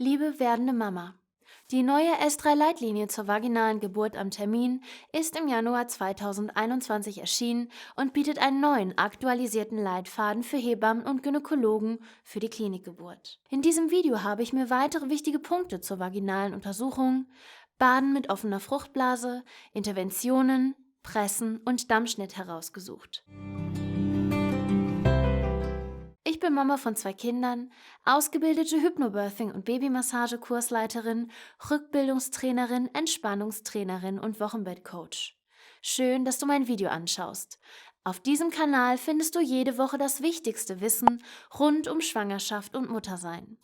Liebe werdende Mama, die neue S3-Leitlinie zur vaginalen Geburt am Termin ist im Januar 2021 erschienen und bietet einen neuen, aktualisierten Leitfaden für Hebammen und Gynäkologen für die Klinikgeburt. In diesem Video habe ich mir weitere wichtige Punkte zur vaginalen Untersuchung, Baden mit offener Fruchtblase, Interventionen, Pressen und Dammschnitt herausgesucht. Ich bin Mama von 2 Kindern, ausgebildete Hypnobirthing- und Babymassage-Kursleiterin, Rückbildungstrainerin, Entspannungstrainerin und Wochenbettcoach. Schön, dass du mein Video anschaust. Auf diesem Kanal findest du jede Woche das wichtigste Wissen rund um Schwangerschaft und Muttersein.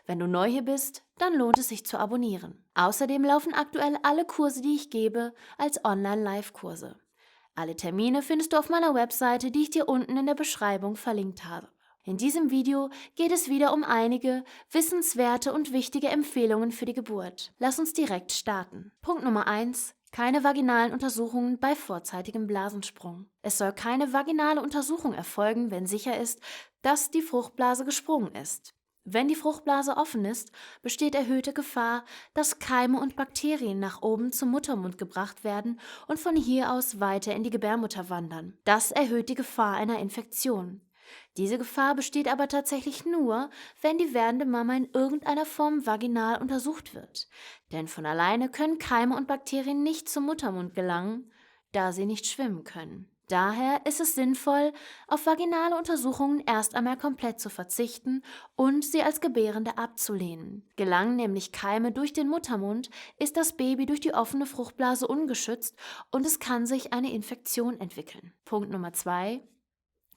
Wenn du neu hier bist, dann lohnt es sich zu abonnieren. Außerdem laufen aktuell alle Kurse, die ich gebe, als Online-Live-Kurse. Alle Termine findest du auf meiner Webseite, die ich dir unten in der Beschreibung verlinkt habe. In diesem Video geht es wieder um einige wissenswerte und wichtige Empfehlungen für die Geburt. Lass uns direkt starten. Punkt Nummer 1. Keine vaginalen Untersuchungen bei vorzeitigem Blasensprung. Es soll keine vaginale Untersuchung erfolgen, wenn sicher ist, dass die Fruchtblase gesprungen ist. Wenn die Fruchtblase offen ist, besteht erhöhte Gefahr, dass Keime und Bakterien nach oben zum Muttermund gebracht werden und von hier aus weiter in die Gebärmutter wandern. Das erhöht die Gefahr einer Infektion. Diese Gefahr besteht aber tatsächlich nur, wenn die werdende Mama in irgendeiner Form vaginal untersucht wird. Denn von alleine können Keime und Bakterien nicht zum Muttermund gelangen, da sie nicht schwimmen können. Daher ist es sinnvoll, auf vaginale Untersuchungen erst einmal komplett zu verzichten und sie als Gebärende abzulehnen. Gelangen nämlich Keime durch den Muttermund, ist das Baby durch die offene Fruchtblase ungeschützt und es kann sich eine Infektion entwickeln. Punkt Nummer 2.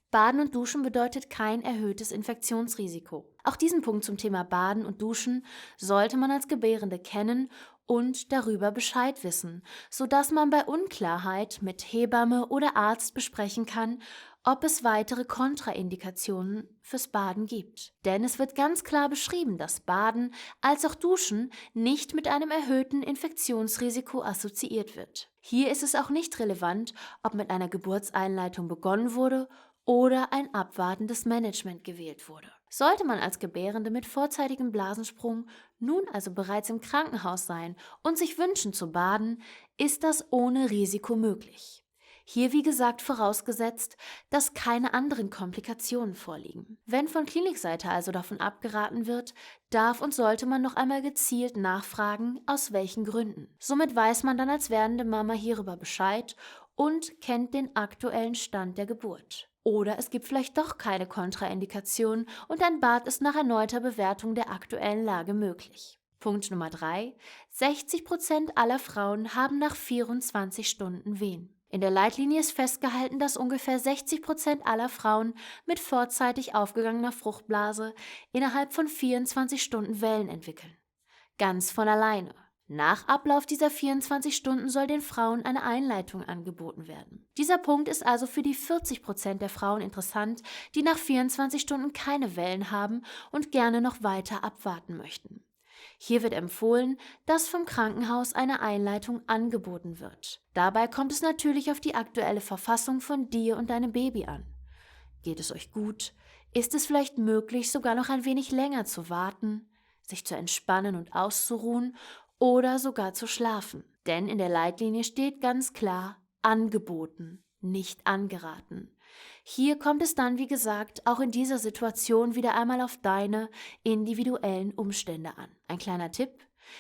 Baden und Duschen bedeutet kein erhöhtes Infektionsrisiko. Auch diesen Punkt zum Thema Baden und Duschen sollte man als Gebärende kennen und darüber Bescheid wissen, sodass man bei Unklarheit mit Hebamme oder Arzt besprechen kann, ob es weitere Kontraindikationen fürs Baden gibt. Denn es wird ganz klar beschrieben, dass Baden als auch Duschen nicht mit einem erhöhten Infektionsrisiko assoziiert wird. Hier ist es auch nicht relevant, ob mit einer Geburtseinleitung begonnen wurde oder ein abwartendes Management gewählt wurde. Sollte man als Gebärende mit vorzeitigem Blasensprung nun also bereits im Krankenhaus sein und sich wünschen zu baden, ist das ohne Risiko möglich. Hier wie gesagt vorausgesetzt, dass keine anderen Komplikationen vorliegen. Wenn von Klinikseite also davon abgeraten wird, darf und sollte man noch einmal gezielt nachfragen, aus welchen Gründen. Somit weiß man dann als werdende Mama hierüber Bescheid und kennt den aktuellen Stand der Geburt. Oder es gibt vielleicht doch keine Kontraindikation und ein Bad ist nach erneuter Bewertung der aktuellen Lage möglich. Punkt Nummer 3. 60% aller Frauen haben nach 24 Stunden Wehen. In der Leitlinie ist festgehalten, dass ungefähr 60% aller Frauen mit vorzeitig aufgegangener Fruchtblase innerhalb von 24 Stunden Wellen entwickeln. Ganz von alleine. Nach Ablauf dieser 24 Stunden soll den Frauen eine Einleitung angeboten werden. Dieser Punkt ist also für die 40% der Frauen interessant, die nach 24 Stunden keine Wellen haben und gerne noch weiter abwarten möchten. Hier wird empfohlen, dass vom Krankenhaus eine Einleitung angeboten wird. Dabei kommt es natürlich auf die aktuelle Verfassung von dir und deinem Baby an. Geht es euch gut? Ist es vielleicht möglich, sogar noch ein wenig länger zu warten, sich zu entspannen und auszuruhen oder sogar zu schlafen? Denn in der Leitlinie steht ganz klar angeboten, nicht angeraten. Hier kommt es dann, wie gesagt, auch in dieser Situation wieder einmal auf deine individuellen Umstände an. Ein kleiner Tipp: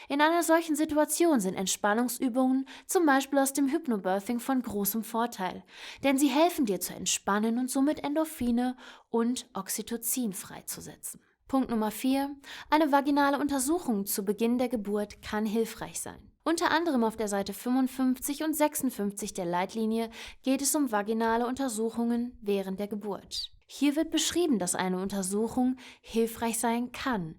In einer solchen Situation sind Entspannungsübungen, zum Beispiel aus dem Hypnobirthing, von großem Vorteil, denn sie helfen dir zu entspannen und somit Endorphine und Oxytocin freizusetzen. Punkt Nummer 4. Eine vaginale Untersuchung zu Beginn der Geburt kann hilfreich sein. Unter anderem auf der Seite 55 und 56 der Leitlinie geht es um vaginale Untersuchungen während der Geburt. Hier wird beschrieben, dass eine Untersuchung hilfreich sein kann,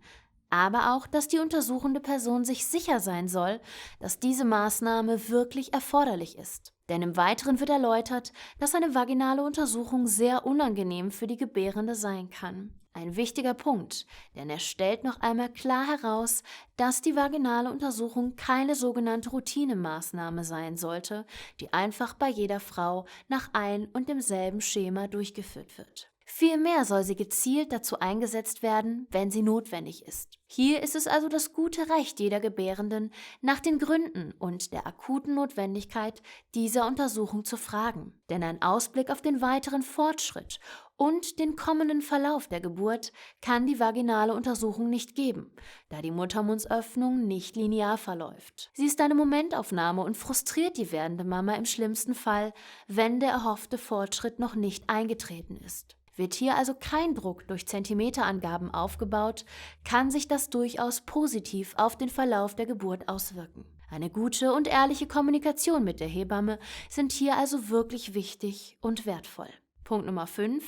aber auch, dass die untersuchende Person sich sicher sein soll, dass diese Maßnahme wirklich erforderlich ist. Denn im Weiteren wird erläutert, dass eine vaginale Untersuchung sehr unangenehm für die Gebärende sein kann. Ein wichtiger Punkt, denn er stellt noch einmal klar heraus, dass die vaginale Untersuchung keine sogenannte Routinemaßnahme sein sollte, die einfach bei jeder Frau nach ein und demselben Schema durchgeführt wird. Vielmehr soll sie gezielt dazu eingesetzt werden, wenn sie notwendig ist. Hier ist es also das gute Recht jeder Gebärenden, nach den Gründen und der akuten Notwendigkeit dieser Untersuchung zu fragen. Denn ein Ausblick auf den weiteren Fortschritt und den kommenden Verlauf der Geburt kann die vaginale Untersuchung nicht geben, da die Muttermundsöffnung nicht linear verläuft. Sie ist eine Momentaufnahme und frustriert die werdende Mama im schlimmsten Fall, wenn der erhoffte Fortschritt noch nicht eingetreten ist. Wird hier also kein Druck durch Zentimeterangaben aufgebaut, kann sich das durchaus positiv auf den Verlauf der Geburt auswirken. Eine gute und ehrliche Kommunikation mit der Hebamme sind hier also wirklich wichtig und wertvoll. Punkt Nummer 5.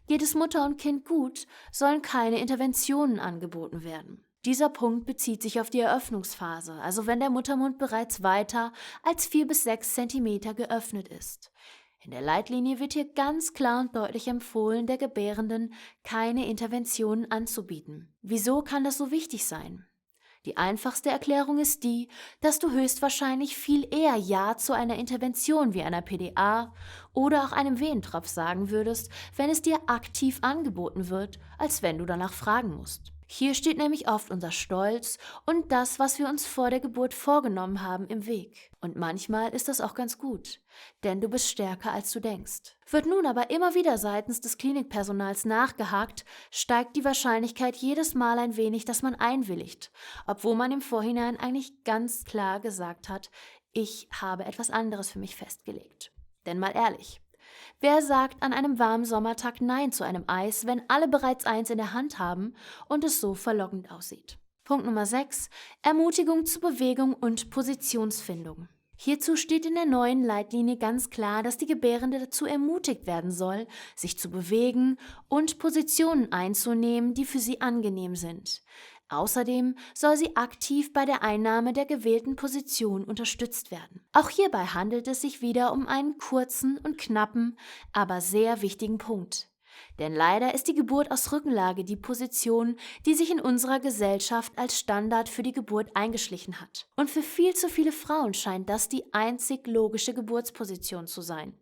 Geht es Mutter und Kind gut, sollen keine Interventionen angeboten werden. Dieser Punkt bezieht sich auf die Eröffnungsphase, also wenn der Muttermund bereits weiter als 4 bis 6 Zentimeter geöffnet ist. In der Leitlinie wird hier ganz klar und deutlich empfohlen, der Gebärenden keine Interventionen anzubieten. Wieso kann das so wichtig sein? Die einfachste Erklärung ist die, dass du höchstwahrscheinlich viel eher Ja zu einer Intervention wie einer PDA oder auch einem Wehentropf sagen würdest, wenn es dir aktiv angeboten wird, als wenn du danach fragen musst. Hier steht nämlich oft unser Stolz und das, was wir uns vor der Geburt vorgenommen haben, im Weg. Und manchmal ist das auch ganz gut, denn du bist stärker, als du denkst. Wird nun aber immer wieder seitens des Klinikpersonals nachgehakt, steigt die Wahrscheinlichkeit jedes Mal ein wenig, dass man einwilligt, obwohl man im Vorhinein eigentlich ganz klar gesagt hat, ich habe etwas anderes für mich festgelegt. Denn mal ehrlich, wer sagt an einem warmen Sommertag Nein zu einem Eis, wenn alle bereits eins in der Hand haben und es so verlockend aussieht? Punkt Nummer 6. Ermutigung zu Bewegung und Positionsfindung. Hierzu steht in der neuen Leitlinie ganz klar, dass die Gebärende dazu ermutigt werden soll, sich zu bewegen und Positionen einzunehmen, die für sie angenehm sind. Außerdem soll sie aktiv bei der Einnahme der gewählten Position unterstützt werden. Auch hierbei handelt es sich wieder um einen kurzen und knappen, aber sehr wichtigen Punkt. Denn leider ist die Geburt aus Rückenlage die Position, die sich in unserer Gesellschaft als Standard für die Geburt eingeschlichen hat. Und für viel zu viele Frauen scheint das die einzig logische Geburtsposition zu sein.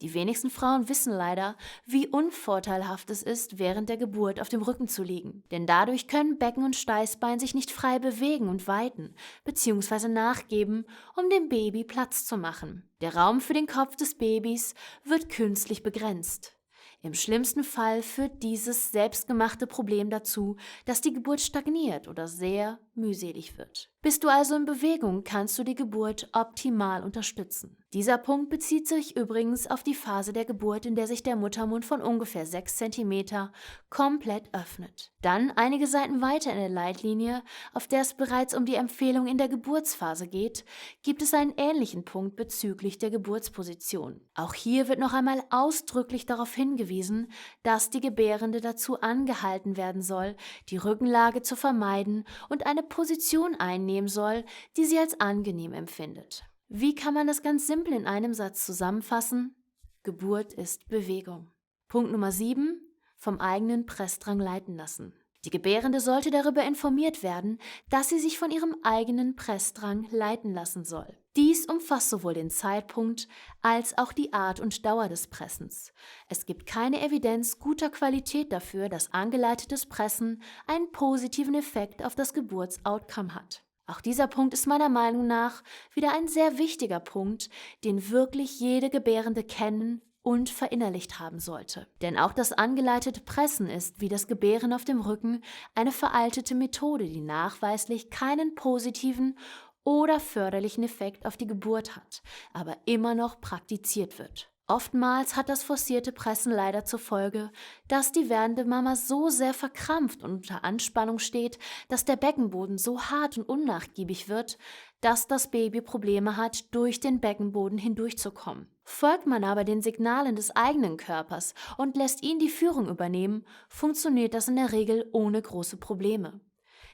Die wenigsten Frauen wissen leider, wie unvorteilhaft es ist, während der Geburt auf dem Rücken zu liegen. Denn dadurch können Becken und Steißbein sich nicht frei bewegen und weiten, bzw. nachgeben, um dem Baby Platz zu machen. Der Raum für den Kopf des Babys wird künstlich begrenzt. Im schlimmsten Fall führt dieses selbstgemachte Problem dazu, dass die Geburt stagniert oder sehr mühselig wird. Bist du also in Bewegung, kannst du die Geburt optimal unterstützen. Dieser Punkt bezieht sich übrigens auf die Phase der Geburt, in der sich der Muttermund von ungefähr 6 cm komplett öffnet. Dann einige Seiten weiter in der Leitlinie, auf der es bereits um die Empfehlung in der Geburtsphase geht, gibt es einen ähnlichen Punkt bezüglich der Geburtsposition. Auch hier wird noch einmal ausdrücklich darauf hingewiesen, dass die Gebärende dazu angehalten werden soll, die Rückenlage zu vermeiden und eine Position einnehmen soll, die sie als angenehm empfindet. Wie kann man das ganz simpel in einem Satz zusammenfassen? Geburt ist Bewegung. Punkt Nummer 7. Vom eigenen Pressdrang leiten lassen. Die Gebärende sollte darüber informiert werden, dass sie sich von ihrem eigenen Pressdrang leiten lassen soll. Dies umfasst sowohl den Zeitpunkt als auch die Art und Dauer des Pressens. Es gibt keine Evidenz guter Qualität dafür, dass angeleitetes Pressen einen positiven Effekt auf das Geburtsoutcome hat. Auch dieser Punkt ist meiner Meinung nach wieder ein sehr wichtiger Punkt, den wirklich jede Gebärende kennen und verinnerlicht haben sollte. Denn auch das angeleitete Pressen ist, wie das Gebären auf dem Rücken, eine veraltete Methode, die nachweislich keinen positiven oder förderlichen Effekt auf die Geburt hat, aber immer noch praktiziert wird. Oftmals hat das forcierte Pressen leider zur Folge, dass die werdende Mama so sehr verkrampft und unter Anspannung steht, dass der Beckenboden so hart und unnachgiebig wird, dass das Baby Probleme hat, durch den Beckenboden hindurchzukommen. Folgt man aber den Signalen des eigenen Körpers und lässt ihn die Führung übernehmen, funktioniert das in der Regel ohne große Probleme.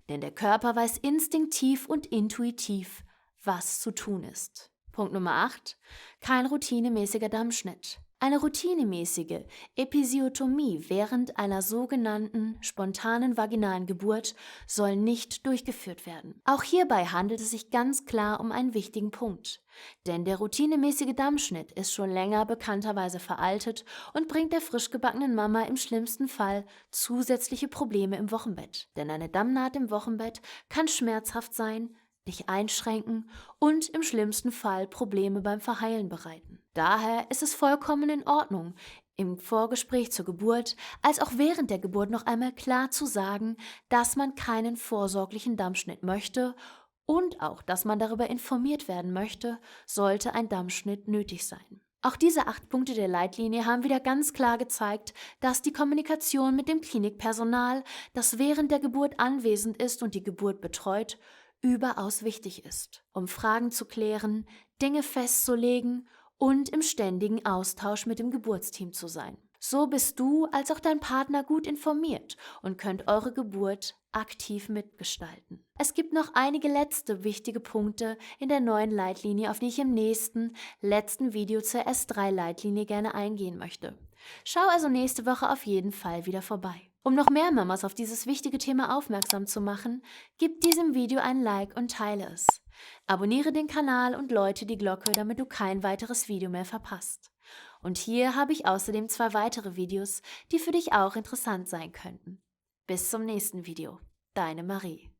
Denn der Körper weiß instinktiv und intuitiv, was zu tun ist. Punkt Nummer 8. Kein routinemäßiger Dammschnitt. Eine routinemäßige Episiotomie während einer sogenannten spontanen vaginalen Geburt soll nicht durchgeführt werden. Auch hierbei handelt es sich ganz klar um einen wichtigen Punkt. Denn der routinemäßige Dammschnitt ist schon länger bekannterweise veraltet und bringt der frisch gebackenen Mama im schlimmsten Fall zusätzliche Probleme im Wochenbett. Denn eine Dammnaht im Wochenbett kann schmerzhaft sein, dich einschränken und im schlimmsten Fall Probleme beim Verheilen bereiten. Daher ist es vollkommen in Ordnung, im Vorgespräch zur Geburt als auch während der Geburt noch einmal klar zu sagen, dass man keinen vorsorglichen Dammschnitt möchte und auch, dass man darüber informiert werden möchte, sollte ein Dammschnitt nötig sein. Auch diese 8 Punkte der Leitlinie haben wieder ganz klar gezeigt, dass die Kommunikation mit dem Klinikpersonal, das während der Geburt anwesend ist und die Geburt betreut, überaus wichtig ist, um Fragen zu klären, Dinge festzulegen und im ständigen Austausch mit dem Geburtsteam zu sein. So bist du als auch dein Partner gut informiert und könnt eure Geburt aktiv mitgestalten. Es gibt noch einige letzte wichtige Punkte in der neuen Leitlinie, auf die ich im letzten Video zur S3-Leitlinie gerne eingehen möchte. Schau also nächste Woche auf jeden Fall wieder vorbei. Um noch mehr Mamas auf dieses wichtige Thema aufmerksam zu machen, gib diesem Video ein Like und teile es. Abonniere den Kanal und läute die Glocke, damit du kein weiteres Video mehr verpasst. Und hier habe ich außerdem 2 weitere Videos, die für dich auch interessant sein könnten. Bis zum nächsten Video. Deine Marie.